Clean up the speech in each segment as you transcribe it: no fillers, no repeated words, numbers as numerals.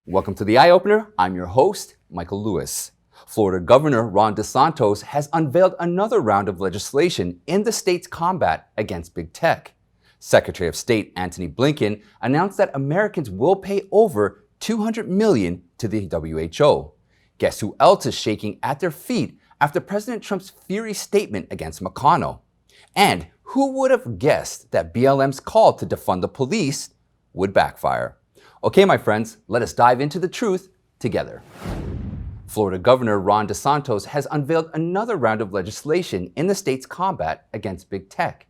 Welcome to the Eye Opener. I'm your host, Michael Lewis. Florida Governor Ron DeSantis has unveiled another round of legislation in the state's combat against big tech. Secretary of State Antony Blinken announced that Americans will pay over $200 million to the WHO. Guess who else is shaking at their feet after President Trump's fiery statement against McConnell? And who would have guessed that BLM's call to defund the police would backfire? Okay, my friends, let us dive into the truth together. Florida Governor Ron DeSantis has unveiled another round of legislation in the state's combat against big tech.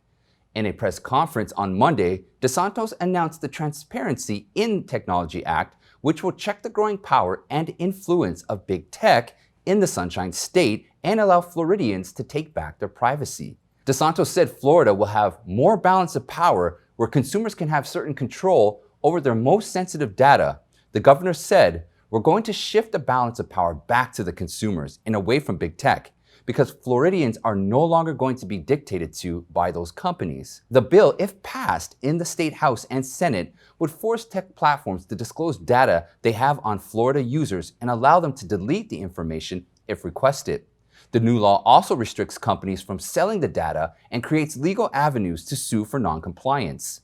In a press conference on Monday, DeSantis announced the Transparency in Technology Act, which will check the growing power and influence of big tech in the Sunshine State and allow Floridians to take back their privacy. DeSantis said Florida will have more balance of power where consumers can have certain control over their most sensitive data. The governor said, "We're going to shift the balance of power back to the consumers and away from big tech, because Floridians are no longer going to be dictated to by those companies." The bill, if passed in the State House and Senate, would force tech platforms to disclose data they have on Florida users and allow them to delete the information if requested. The new law also restricts companies from selling the data and creates legal avenues to sue for noncompliance.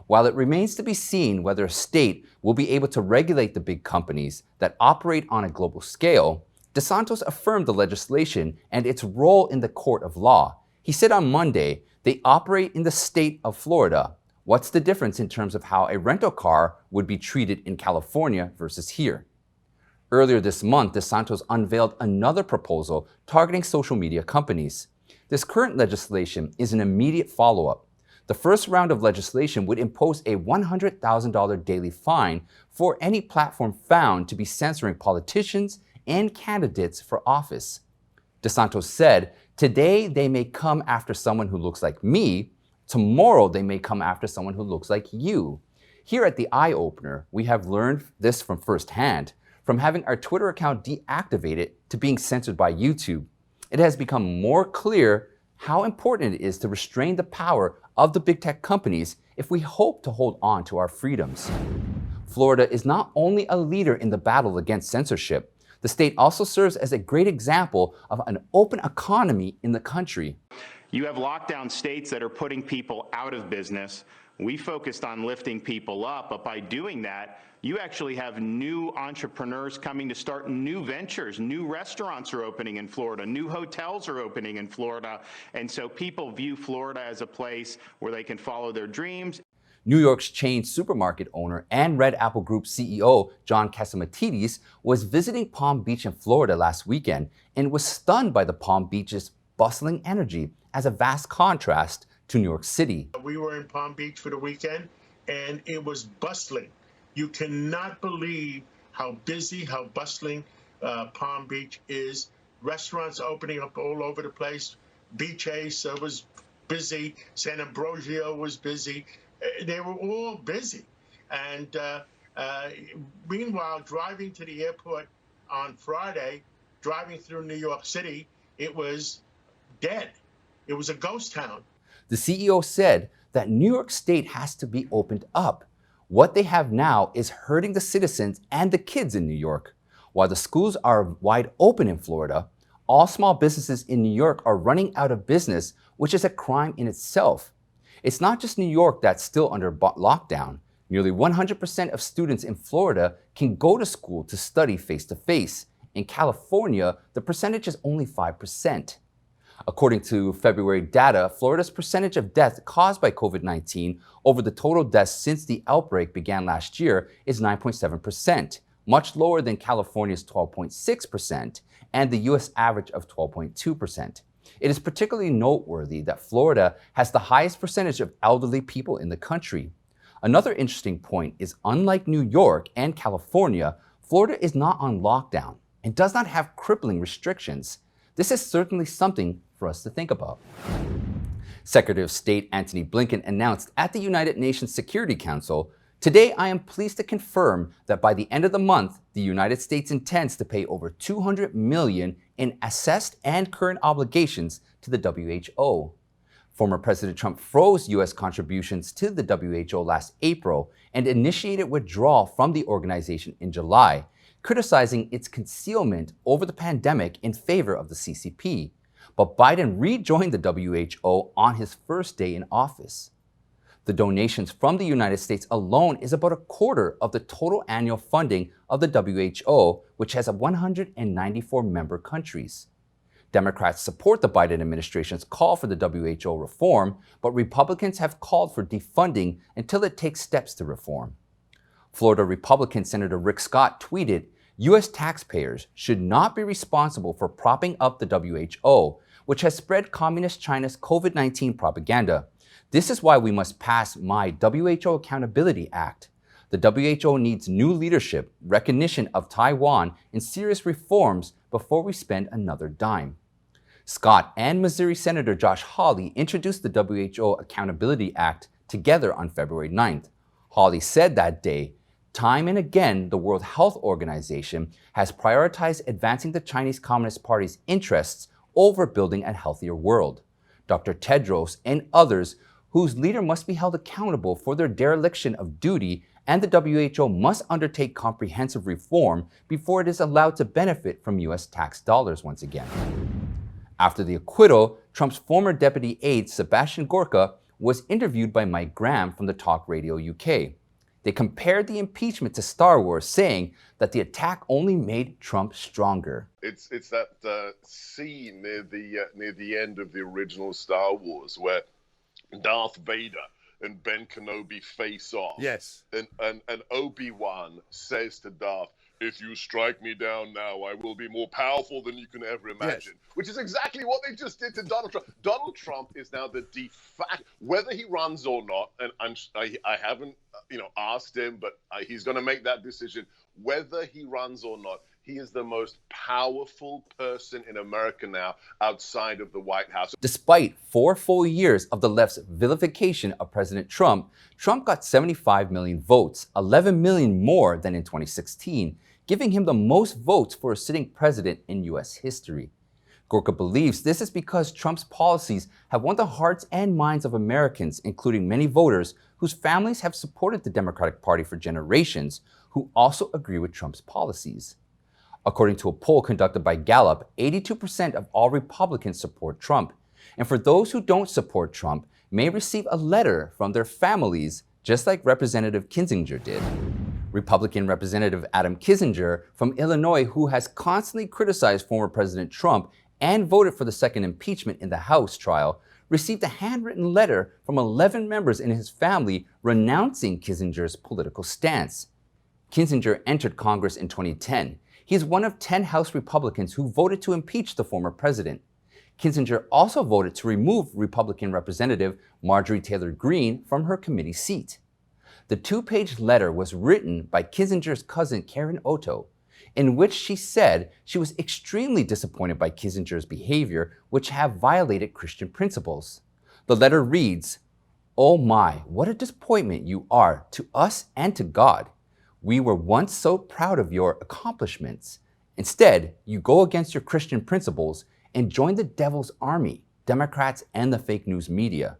While it remains to be seen whether a state will be able to regulate the big companies that operate on a global scale, DeSantis affirmed the legislation and its role in the court of law. He said on Monday, "They operate in the state of Florida. What's the difference in terms of how a rental car would be treated in California versus here?" Earlier this month, DeSantis unveiled another proposal targeting social media companies. This current legislation is an immediate follow-up. The first round of legislation would impose a $100,000 daily fine for any platform found to be censoring politicians and candidates for office. DeSantis said, "Today they may come after someone who looks like me. Tomorrow they may come after someone who looks like you." Here at the Eye Opener, we have learned this from firsthand, from having our Twitter account deactivated to being censored by YouTube. It has become more clear how important it is to restrain the power of the big tech companies if we hope to hold on to our freedoms. Florida is not only a leader in the battle against censorship, the state also serves as a great example of an open economy in the country. You have lockdown states that are putting people out of business. We focused on lifting people up, but by doing that, you actually have new entrepreneurs coming to start new ventures. New restaurants are opening in Florida. New hotels are opening in Florida. And so people view Florida as a place where they can follow their dreams. New York's chain supermarket owner and Red Apple Group CEO John Catsimatidis was visiting Palm Beach in Florida last weekend and was stunned by the Palm Beach's bustling energy as a vast contrast to New York City. We were in Palm Beach for the weekend and it was bustling. You cannot believe how busy, how bustling Palm Beach is. Restaurants opening up all over the place. Beach Ace was busy. San Ambrosio was busy. They were all busy. And meanwhile, driving to the airport on Friday, driving through New York City, it was dead. It was a ghost town. The CEO said that New York State has to be opened up. What they have now is hurting the citizens and the kids in New York. While the schools are wide open in Florida, all small businesses in New York are running out of business, which is a crime in itself. It's not just New York that's still under lockdown. Nearly 100% of students in Florida can go to school to study face-to-face. In California, the percentage is only 5%. According to February data, Florida's percentage of deaths caused by COVID-19 over the total deaths since the outbreak began last year is 9.7%, much lower than California's 12.6% and the U.S. average of 12.2%. It is particularly noteworthy that Florida has the highest percentage of elderly people in the country. Another interesting point is, unlike New York and California, Florida is not on lockdown and does not have crippling restrictions. This is certainly something for us to think about. Secretary of State Antony Blinken announced at the United Nations Security Council, "Today I am pleased to confirm that by the end of the month, the United States intends to pay over $200 million in assessed and current obligations to the WHO." Former President Trump froze U.S. contributions to the WHO last April and initiated withdrawal from the organization in July, criticizing its concealment over the pandemic in favor of the CCP. But Biden rejoined the WHO on his first day in office. The donations from the United States alone is about a quarter of the total annual funding of the WHO, which has 194 member countries. Democrats support the Biden administration's call for the WHO reform, but Republicans have called for defunding until it takes steps to reform. Florida Republican Senator Rick Scott tweeted, U.S. taxpayers should not be responsible for propping up the WHO, which has spread Communist China's COVID-19 propaganda. This is why we must pass my WHO Accountability Act. The WHO needs new leadership, recognition of Taiwan, and serious reforms before we spend another dime. Scott and Missouri Senator Josh Hawley introduced the WHO Accountability Act together on February 9th. Hawley said that day, time and again, the World Health Organization has prioritized advancing the Chinese Communist Party's interests over building a healthier world. Dr. Tedros and others, whose leader must be held accountable for their dereliction of duty, and the WHO must undertake comprehensive reform before it is allowed to benefit from U.S. tax dollars once again. After the acquittal, Trump's former deputy aide, Sebastian Gorka, was interviewed by Mike Graham from the Talk Radio UK. They compared the impeachment to Star Wars, saying that the attack only made Trump stronger. It's that scene near the end of the original Star Wars where Darth Vader and Ben Kenobi face off. Yes. And Obi-Wan says to Darth, if you strike me down now, I will be more powerful than you can ever imagine. Yes. Which is exactly what they just did to Donald Trump. Donald Trump is now the de facto, whether he runs or not, and I haven't asked him, but he's going to make that decision. Whether he runs or not, he is the most powerful person in America now outside of the White House. Despite 4 full years of the left's vilification of President Trump, Trump got 75 million votes, 11 million more than in 2016, giving him the most votes for a sitting president in U.S. history. Gorka believes this is because Trump's policies have won the hearts and minds of Americans, including many voters whose families have supported the Democratic Party for generations, who also agree with Trump's policies. According to a poll conducted by Gallup, 82% of all Republicans support Trump. And for those who don't support Trump, may receive a letter from their families, just like Representative Kinzinger did. Republican Representative Adam Kinzinger from Illinois, who has constantly criticized former President Trump and voted for the second impeachment in the House trial, received a handwritten letter from 11 members in his family renouncing Kinzinger's political stance. Kinzinger entered Congress in 2010. He is one of 10 House Republicans who voted to impeach the former president. Kinzinger also voted to remove Republican Representative Marjorie Taylor Greene from her committee seat. The 2-page letter was written by Kinzinger's cousin Karen Otto, in which she said she was extremely disappointed by Kinzinger's behavior, which have violated Christian principles. The letter reads, "Oh my, what a disappointment you are to us and to God. We were once so proud of your accomplishments. Instead, you go against your Christian principles and join the devil's army, Democrats and the fake news media.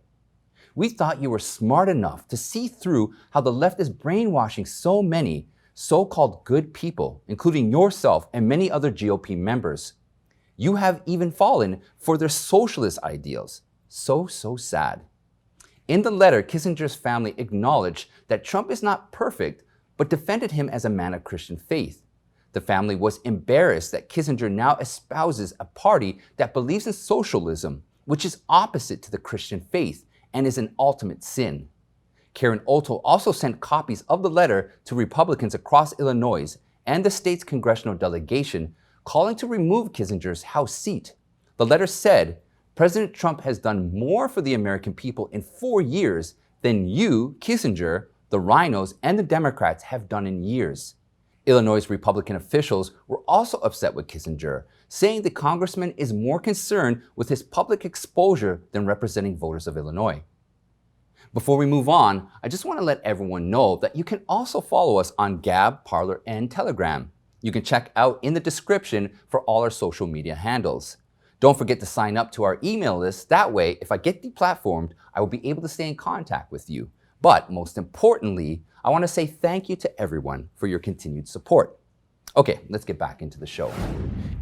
We thought you were smart enough to see through how the left is brainwashing so many so-called good people, including yourself and many other GOP members. You have even fallen for their socialist ideals. So sad." In the letter, Kinzinger's family acknowledged that Trump is not perfect, but defended him as a man of Christian faith. The family was embarrassed that Kinzinger now espouses a party that believes in socialism, which is opposite to the Christian faith and is an ultimate sin. Karen Otto also sent copies of the letter to Republicans across Illinois and the state's congressional delegation, calling to remove Kinzinger's House seat. The letter said, "President Trump has done more for the American people in 4 years than you, Kinzinger, the rhinos, and the Democrats have done in years." Illinois Republican officials were also upset with Kinzinger, saying the congressman is more concerned with his public exposure than representing voters of Illinois. Before we move on, I just want to let everyone know that you can also follow us on Gab, Parler, and Telegram. You can check out in the description for all our social media handles. Don't forget to sign up to our email list. That way, if I get deplatformed, I will be able to stay in contact with you. But most importantly, I want to say thank you to everyone for your continued support. Okay, let's get back into the show.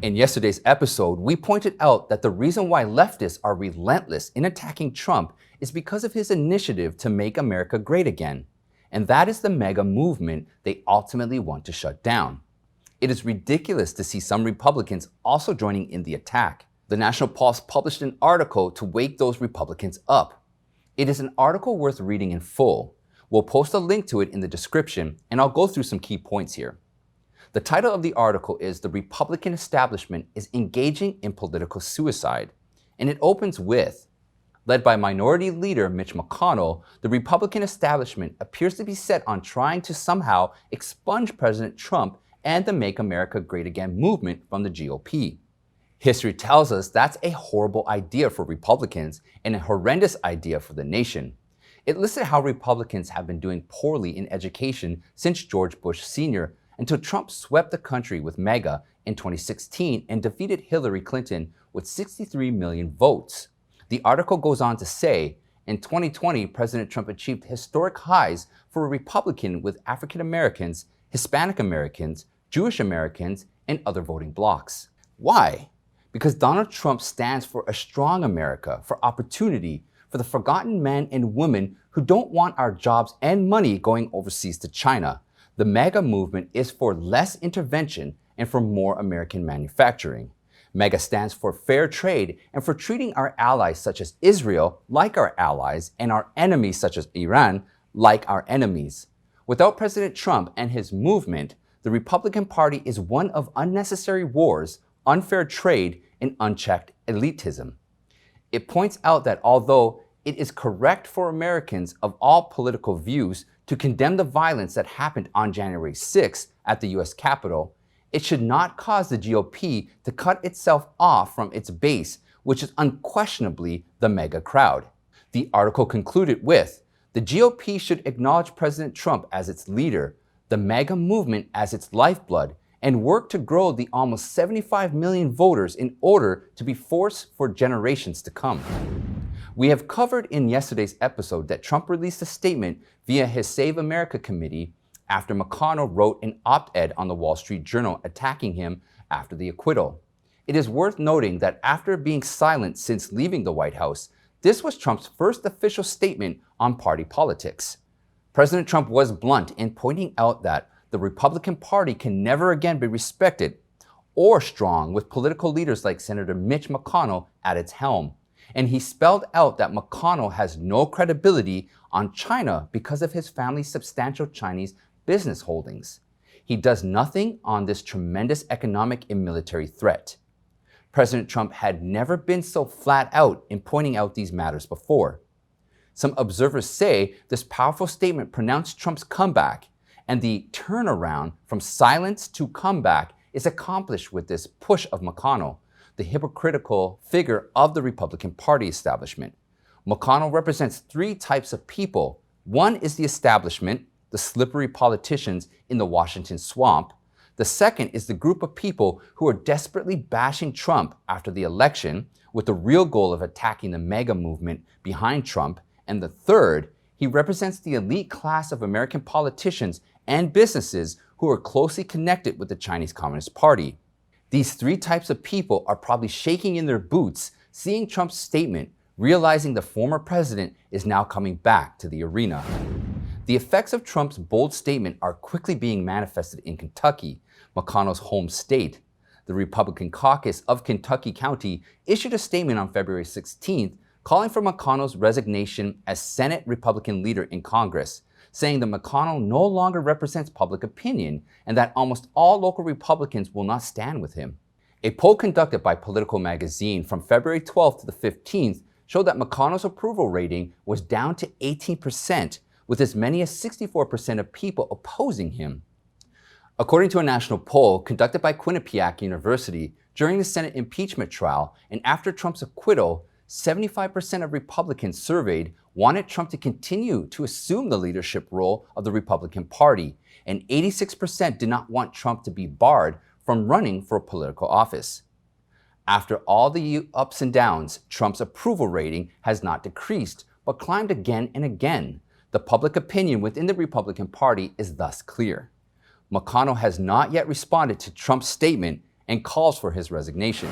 In yesterday's episode, we pointed out that the reason why leftists are relentless in attacking Trump is because of his initiative to make America great again. And that is the MAGA movement they ultimately want to shut down. It is ridiculous to see some Republicans also joining in the attack. The National Pulse published an article to wake those Republicans up. It is an article worth reading in full. We'll post a link to it in the description, and I'll go through some key points here. The title of the article is "The Republican Establishment is Engaging in Political Suicide," and it opens with, "Led by Minority Leader Mitch McConnell, the Republican establishment appears to be set on trying to somehow expunge President Trump and the Make America Great Again movement from the GOP. History tells us that's a horrible idea for Republicans and a horrendous idea for the nation. It listed how Republicans have been doing poorly in education since George Bush Sr. until Trump swept the country with MAGA in 2016 and defeated Hillary Clinton with 63 million votes. The article goes on to say, in 2020, President Trump achieved historic highs for a Republican with African Americans, Hispanic Americans, Jewish Americans, and other voting blocs. Why? Because Donald Trump stands for a strong America, for opportunity, for the forgotten men and women who don't want our jobs and money going overseas to China. The MAGA movement is for less intervention and for more American manufacturing. MAGA stands for fair trade and for treating our allies such as Israel like our allies and our enemies such as Iran like our enemies. Without President Trump and his movement, the Republican Party is one of unnecessary wars, unfair trade, and unchecked elitism. It points out that although it is correct for Americans of all political views to condemn the violence that happened on January 6th at the U.S. Capitol, it should not cause the GOP to cut itself off from its base, which is unquestionably the MAGA crowd. The article concluded with, "The GOP should acknowledge President Trump as its leader, the MAGA movement as its lifeblood, and work to grow the almost 75 million voters in order to be force for generations to come." We have covered in yesterday's episode that Trump released a statement via his Save America committee after McConnell wrote an op-ed on the Wall Street Journal attacking him after the acquittal. It is worth noting that after being silent since leaving the White House, this was Trump's first official statement on party politics. President Trump was blunt in pointing out that the Republican Party can never again be respected or strong with political leaders like Senator Mitch McConnell at its helm. And he spelled out that McConnell has no credibility on China because of his family's substantial Chinese business holdings. He does nothing on this tremendous economic and military threat. President Trump had never been so flat out in pointing out these matters before. Some observers say this powerful statement pronounced Trump's comeback, and the turnaround from silence to comeback is accomplished with this push of McConnell, the hypocritical figure of the Republican Party establishment. McConnell represents three types of people. One is the establishment, the slippery politicians in the Washington swamp. The second is the group of people who are desperately bashing Trump after the election with the real goal of attacking the MAGA movement behind Trump. And the third, he represents the elite class of American politicians and businesses who are closely connected with the Chinese Communist Party. These three types of people are probably shaking in their boots, seeing Trump's statement, realizing the former president is now coming back to the arena. The effects of Trump's bold statement are quickly being manifested in Kentucky, McConnell's home state. The Republican caucus of Kentucky County issued a statement on February 16th calling for McConnell's resignation as Senate Republican leader in Congress, saying that McConnell no longer represents public opinion and that almost all local Republicans will not stand with him. A poll conducted by Political Magazine from February 12th to the 15th showed that McConnell's approval rating was down to 18%, with as many as 64% of people opposing him. According to a national poll conducted by Quinnipiac University during the Senate impeachment trial and after Trump's acquittal, 75% of Republicans surveyed wanted Trump to continue to assume the leadership role of the Republican Party, and 86% did not want Trump to be barred from running for a political office. After all the ups and downs, Trump's approval rating has not decreased, but climbed again and again. The public opinion within the Republican Party is thus clear. McConnell has not yet responded to Trump's statement and calls for his resignation.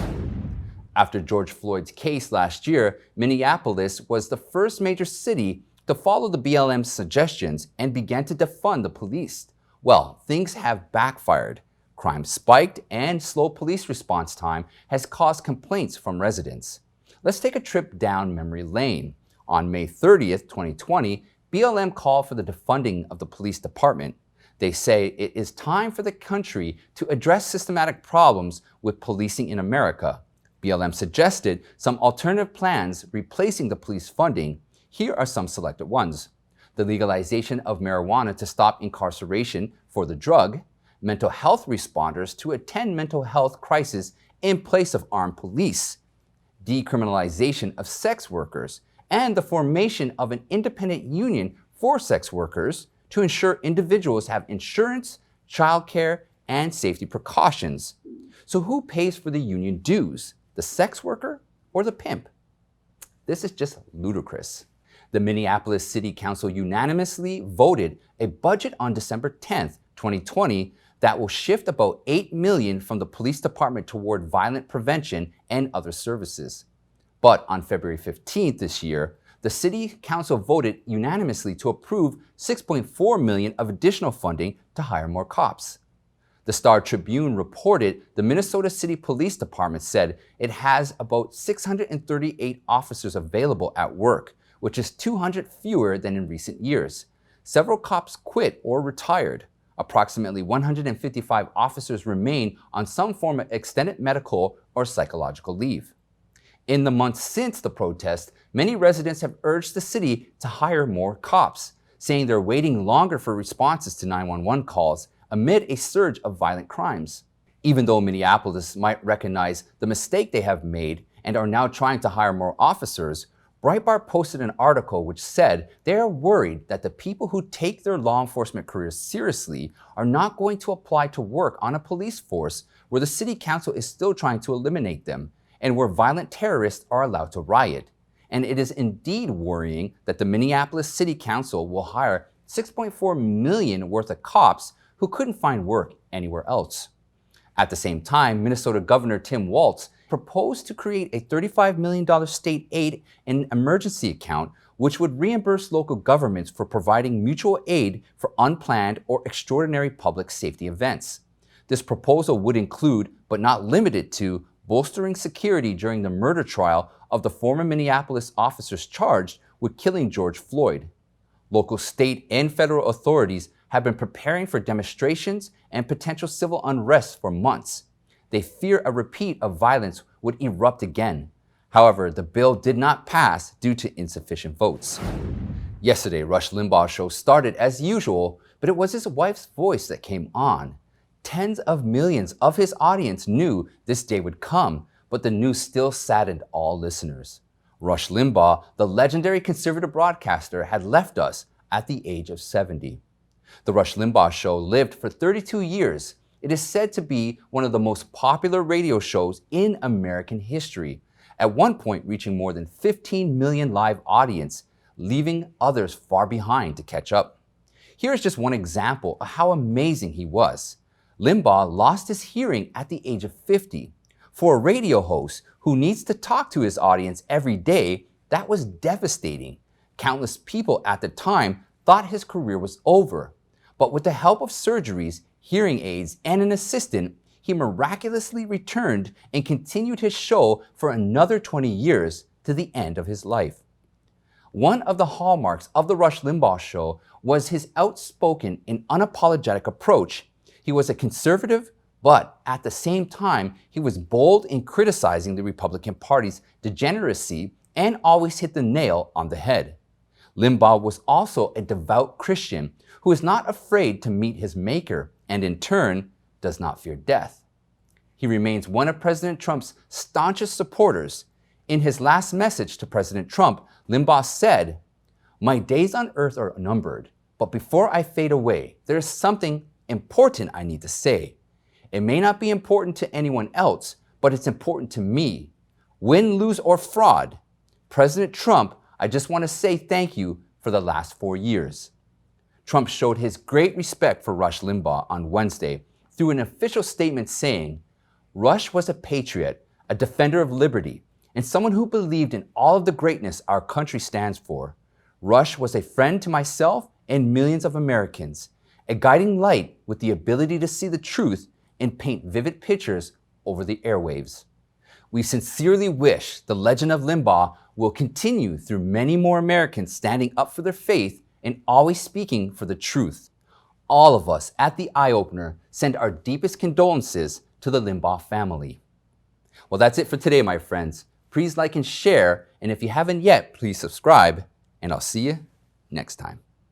After George Floyd's case last year, Minneapolis was the first major city to follow the BLM's suggestions and began to defund the police. Well, things have backfired. Crime spiked and slow police response time has caused complaints from residents. Let's take a trip down memory lane. On May 30th, 2020, BLM called for the defunding of the police department. They say it is time for the country to address systematic problems with policing in America. BLM suggested some alternative plans replacing the police funding. Here are some selected ones: the legalization of marijuana to stop incarceration for the drug, mental health responders to attend mental health crisis in place of armed police, decriminalization of sex workers, and the formation of an independent union for sex workers to ensure individuals have insurance, childcare, and safety precautions. So who pays for the union dues? The sex worker or the pimp? This is just ludicrous. The Minneapolis City Council unanimously voted a budget on December 10th, 2020, that will shift about $8 million from the police department toward violent prevention and other services. But on February 15th this year, the City Council voted unanimously to approve $6.4 million of additional funding to hire more cops. The Star Tribune reported the Minnesota City Police Department said it has about 638 officers available at work, which is 200 fewer than in recent years. Several cops quit or retired. Approximately 155 officers remain on some form of extended medical or psychological leave. In the months since the protest, many residents have urged the city to hire more cops, saying they're waiting longer for responses to 911 calls amid a surge of violent crimes. Even though Minneapolis might recognize the mistake they have made and are now trying to hire more officers, Breitbart posted an article which said they are worried that the people who take their law enforcement careers seriously are not going to apply to work on a police force where the city council is still trying to eliminate them and where violent terrorists are allowed to riot. And it is indeed worrying that the Minneapolis City Council will hire $6.4 million worth of cops who couldn't find work anywhere else. At the same time, Minnesota Governor Tim Walz proposed to create a $35 million state aid and emergency account which would reimburse local governments for providing mutual aid for unplanned or extraordinary public safety events. This proposal would include, but not limited to, bolstering security during the murder trial of the former Minneapolis officers charged with killing George Floyd. Local, state, and federal authorities have been preparing for demonstrations and potential civil unrest for months. They fear a repeat of violence would erupt again. However, the bill did not pass due to insufficient votes. Yesterday, Rush Limbaugh's show started as usual, but it was his wife's voice that came on. Tens of millions of his audience knew this day would come, but the news still saddened all listeners. Rush Limbaugh, the legendary conservative broadcaster, had left us at the age of 70. The Rush Limbaugh Show lived for 32 years. It is said to be one of the most popular radio shows in American history, at one point reaching more than 15 million live audience, leaving others far behind to catch up. Here's just one example of how amazing he was. Limbaugh lost his hearing at the age of 50. For a radio host who needs to talk to his audience every day, that was devastating. Countless people at the time thought his career was over. But with the help of surgeries, hearing aids, and an assistant, he miraculously returned and continued his show for another 20 years to the end of his life. One of the hallmarks of the Rush Limbaugh Show was his outspoken and unapologetic approach. He was a conservative, but at the same time, he was bold in criticizing the Republican Party's degeneracy and always hit the nail on the head. Limbaugh was also a devout Christian who is not afraid to meet his maker and in turn does not fear death. He remains one of President Trump's staunchest supporters. In his last message to President Trump, Limbaugh said, "My days on earth are numbered, but before I fade away, there is something important I need to say. It may not be important to anyone else, but it's important to me. Win, lose, or fraud, President Trump, I just want to say thank you for the last 4 years. Trump showed his great respect for Rush Limbaugh on Wednesday through an official statement saying, Rush was a patriot, a defender of liberty, and someone who believed in all of the greatness our country stands for. Rush was a friend to myself and millions of Americans, a guiding light with the ability to see the truth and paint vivid pictures over the airwaves. We sincerely wish the legend of Limbaugh will continue through many more Americans standing up for their faith and always speaking for the truth. All of us at the Eye Opener send our deepest condolences to the Limbaugh family. Well, that's it for today, my friends. Please like and share, and if you haven't yet, please subscribe, and I'll see you next time.